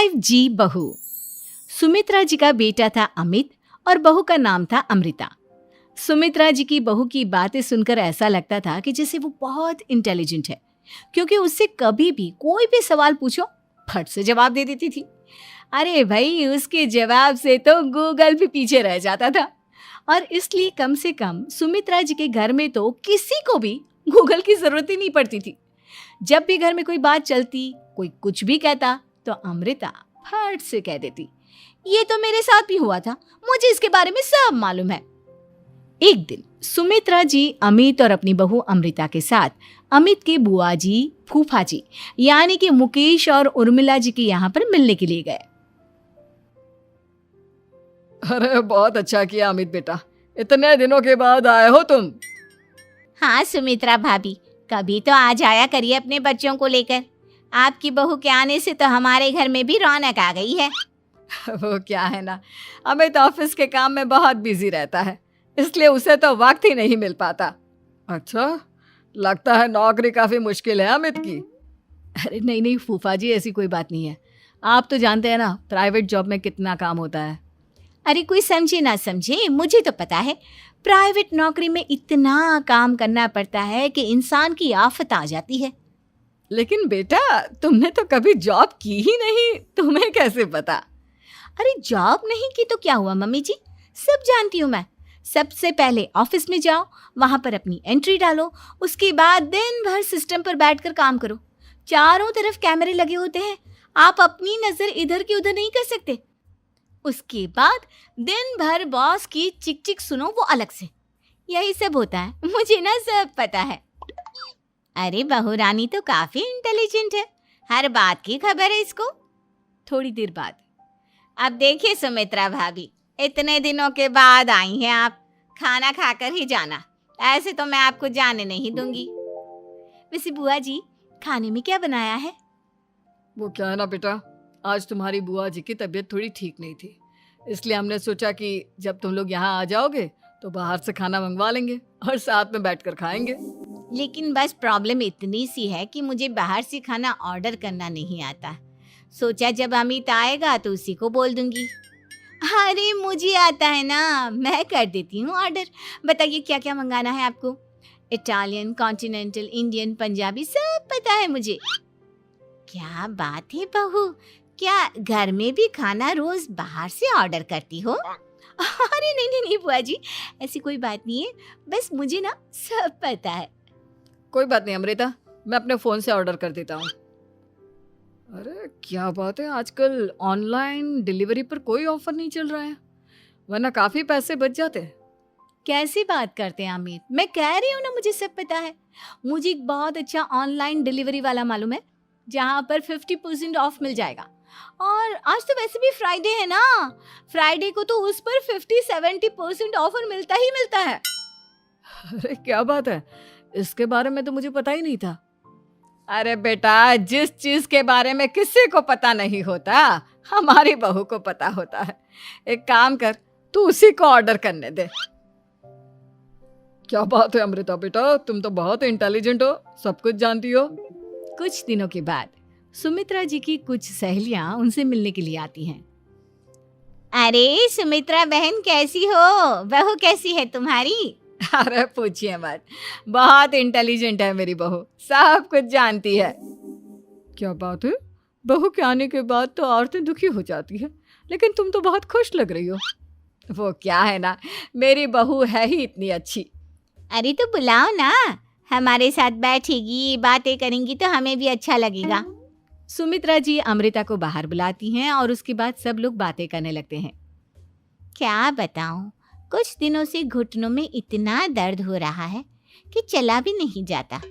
5G बहू। सुमित्रा जी का बेटा था अमित और बहू का नाम था अमृता। सुमित्रा जी की बहू की बातें सुनकर ऐसा लगता था कि जैसे वो बहुत इंटेलिजेंट है, क्योंकि उससे कभी भी कोई भी सवाल पूछो फट से जवाब दे देती थी। अरे भाई, उसके जवाब से तो गूगल भी पीछे रह जाता था। और इसलिए कम से कम सुमित्रा जी के घर में तो किसी को भी गूगल की जरूरत ही नहीं पड़ती थी। जब भी घर में कोई बात चलती, कोई कुछ भी कहता, तो अमृता फट से कह देती, ये तो मेरे साथ भी हुआ था, मुझे इसके बारे में सब मालूम है। एक दिन सुमित्रा जी अमित और अपनी बहू अमृता के साथ अमित के बुआ जी, फूफा जी यानी कि मुकेश और उर्मिला जी के यहाँ पर मिलने के लिए गए। अरे बहुत अच्छा किया अमित बेटा, इतने दिनों के बाद आए हो तुम। हाँ सुमित्रा भाभी, कभी तो आ जाया करिए अपने बच्चों को लेकर। आपकी बहू के आने से तो हमारे घर में भी रौनक आ गई है। वो क्या है ना, अमित ऑफिस के काम में बहुत बिजी रहता है, इसलिए उसे तो वक्त ही नहीं मिल पाता। अच्छा, लगता है नौकरी काफी मुश्किल है अमित की। अरे नहीं फूफा जी, ऐसी कोई बात नहीं है। आप तो जानते हैं ना प्राइवेट जॉब में कितना काम होता है। अरे कोई समझे ना समझे, मुझे तो पता है प्राइवेट नौकरी में इतना काम करना पड़ता है कि इंसान की आफत आ जाती है। लेकिन बेटा, तुमने तो कभी जॉब की ही नहीं, तुम्हें कैसे पता? अरे जॉब नहीं की तो क्या हुआ मम्मी जी, सब जानती हूँ मैं। सबसे पहले ऑफिस में जाओ, वहां पर अपनी एंट्री डालो, उसके बाद दिन भर सिस्टम पर बैठकर काम करो। चारों तरफ कैमरे लगे होते हैं, आप अपनी नजर इधर की उधर नहीं कर सकते। उसके बाद दिन भर बॉस की चिक चिक सुनो, वो अलग से। यही सब होता है, मुझे ना सब पता है। अरे बहू रानी तो काफी इंटेलिजेंट है, हर बात की खबर है इसको। थोड़ी देर बाद, अब देखिए सुमित्रा भाभी, इतने दिनों के बाद आई हैं आप, खाना खाकर ही जाना, ऐसे तो मैं आपको जाने नहीं दूंगी। वैसे बुआ जी, खाने में क्या बनाया है? वो क्या है ना बेटा, आज तुम्हारी बुआ जी की तबीयत थोड़ी ठीक नहीं थी, इसलिए हमने सोचा कि जब तुम लोग यहाँ आ जाओगे तो बाहर से खाना मंगवा लेंगे और साथ में बैठकर खाएंगे। लेकिन बस प्रॉब्लम इतनी सी है कि मुझे बाहर से खाना ऑर्डर करना नहीं आता। सोचा जब अमित आएगा तो उसी को बोल दूंगी। अरे मुझे आता है ना, मैं कर देती हूँ ऑर्डर। बताइए क्या क्या मंगाना है आपको? इटालियन, कॉन्टिनेंटल, इंडियन, पंजाबी, सब पता है मुझे। क्या बात है बहू, क्या घर में भी खाना रोज बाहर से ऑर्डर करती हो? अरे नहीं बुआ जी, ऐसी कोई बात नहीं है, बस मुझे ना सब पता है। कोई बात नहीं अमृता, मैं अपने फोन से ऑर्डर कर देता हूँ। अरे क्या बात है, आजकल ऑनलाइन डिलीवरी पर कोई ऑफर नहीं चल रहा है, वरना काफी पैसे बच जाते हैं। कैसी बात करते हैं अमित, मैं कह रही हूँ ना मुझे सब पता है। मुझे एक बहुत अच्छा ऑनलाइन डिलीवरी वाला मालूम है, जहाँ पर 50% ऑफ मिल जाएगा। और आज तो वैसे भी फ्राइडे है ना, फ्राइडे को तो उस पर 50-70% ऑफर मिलता ही मिलता है। अरे क्या बात है, इसके बारे में तो मुझे पता ही नहीं था। अरे बेटा, जिस चीज के बारे में किसी को पता नहीं होता, हमारी बहू को पता होता है। एक काम कर, तू उसी को ऑर्डर करने दे। क्या बात है अमृता बेटा, तुम तो बहुत इंटेलिजेंट हो, सब कुछ जानती हो। कुछ दिनों के बाद सुमित्रा जी की कुछ सहेलियां उनसे मिलने के लिए आती हैं। अरे सुमित्रा बहन कैसी हो, बहू कैसी है तुम्हारी? अरे पूछिए मत, बहुत इंटेलिजेंट है मेरी बहू, सब कुछ जानती है। क्या बात है, बहू के आने के बाद तो औरतें दुखी हो जाती है, लेकिन तुम तो बहुत खुश लग रही हो। वो क्या है ना, मेरी बहू है ही इतनी अच्छी। अरे तो बुलाओ ना, हमारे साथ बैठेगी, बातें करेंगी तो हमें भी अच्छा लगेगा। सुमित्रा जी अमृता को बाहर बुलाती हैं और उसके बाद सब लोग बातें करने लगते हैं। क्या बताऊं, कुछ दिनों से घुटनों में इतना दर्द हो रहा है कि चला भी नहीं जाता।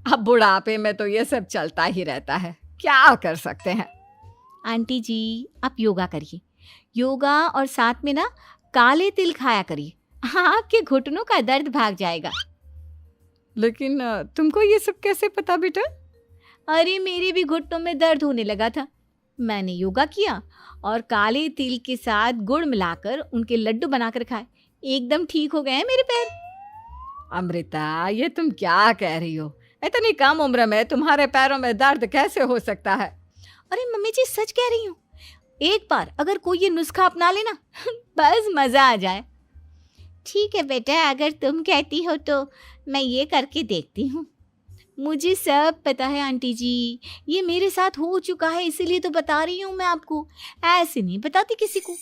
अब बुढ़ापे में तो ये सब चलता ही रहता है, क्या कर सकते हैं। आंटी जी, आप योगा करिए, योगा और साथ में ना काले तिल खाया करिए, आपके घुटनों का दर्द भाग जाएगा। लेकिन तुमको ये सब कैसे पता बेटा? अरे मेरे भी घुटनों में दर्द होने लगा था, मैंने योगा किया और काले तिल के साथ गुड़ मिलाकर उनके लड्डू बनाकर खाए, एकदम ठीक हो गए हैं मेरे पैर। अमृता, ये तुम क्या कह रही हो? इतनी कम उम्र में तुम्हारे पैरों में दर्द कैसे हो सकता है? अरे मम्मी जी सच कह रही हूँ, एक बार अगर कोई ये नुस्खा अपना लेना बस मजा आ जाए। ठीक है बेटा, अगर तुम कहती हो तो मैं ये करके देखती हूँ। मुझे सब पता है आंटी जी, ये मेरे साथ हो चुका है, इसीलिए तो बता रही हूँ मैं आपको, ऐसे नहीं बताती किसी को।